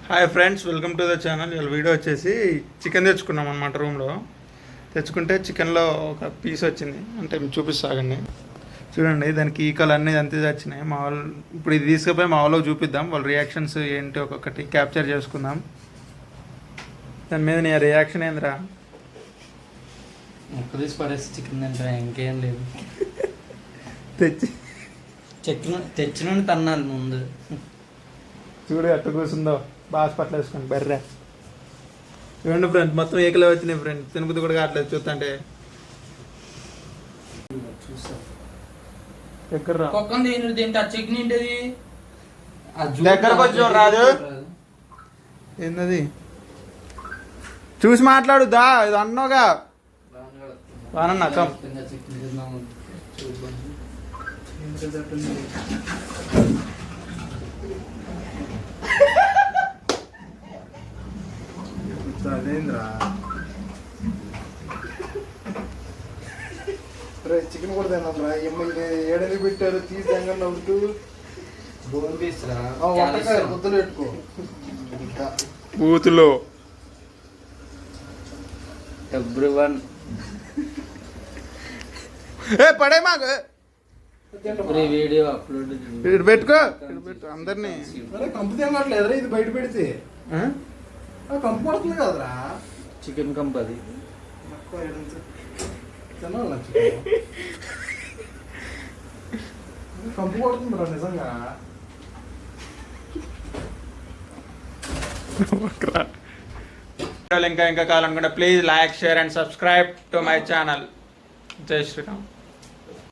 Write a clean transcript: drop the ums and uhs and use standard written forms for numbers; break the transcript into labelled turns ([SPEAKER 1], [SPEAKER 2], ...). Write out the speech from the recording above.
[SPEAKER 1] Hi friends, welcome to the channel. ఇవాళ video వచ్చేసి chicken తెచ్చుకున్నాం అనమాట. రూమ్లో తెచ్చుకుంటే చికెన్లో ఒక పీస్ వచ్చింది. అంటే మీకు చూపిస్తాగండి, చూడండి. దానికి ఈకలు అన్నీ అంతే వచ్చినాయి. మా వాళ్ళు ఇప్పుడు ఇది తీసుకుపోయి మా వాళ్ళకి చూపిద్దాం. వాళ్ళ రియాక్షన్స్ ఏంటి ఒక్కొక్కటి క్యాప్చర్ చేసుకుందాం. దాని మీద నీ రియాక్షన్ ఏందిరా?
[SPEAKER 2] తీసి పడేసి చికెన్ తింటా, ఇంకేం లేదు. తెచ్చిన తన్నాలి ముందు.
[SPEAKER 1] చూడు ఎట్ట కూర్చుందో, బాగా పట్ల వేసుకోండి బర్రె. చూడండి ఫ్రెండ్స్, మొత్తం ఏకలే వచ్చినాయి ఫ్రెండ్స్. తినబుద్ధి కూడా కావట్లేదు చూస్తుంటే. దగ్గరకు వచ్చి రాదు ఏంటది చూసి మాట్లాడుద్దా? ఇది అన్నోగా బానన్నా కమ్.
[SPEAKER 3] అదేంద్రా చికెన్ కూడా తిన్నాంరా. ఏడని పెట్టారు తీసి తెంగ నవ్వుతూ
[SPEAKER 2] బోన్ పీస్ రా.
[SPEAKER 3] వంటకాయ ముద్దలు పెట్టుకో
[SPEAKER 1] బూతులో.
[SPEAKER 2] ఎవ్రీవన్
[SPEAKER 1] పడే మాకు
[SPEAKER 2] వీడియో అప్లోడ్
[SPEAKER 1] పెట్టుకో అందరినీ.
[SPEAKER 3] కంపు తినట్లేదురా, ఇది బయట పెడితే కంపు పడుతుంది కదరా.
[SPEAKER 2] చికెన్ కంపు అది
[SPEAKER 3] తినాలి. చికెన్ కంపు పడుతుందిరా నిజంగా.
[SPEAKER 1] ఇంకా కావాలనుకుంటే please like, share and subscribe to my channel. జై శ్రీరామ్.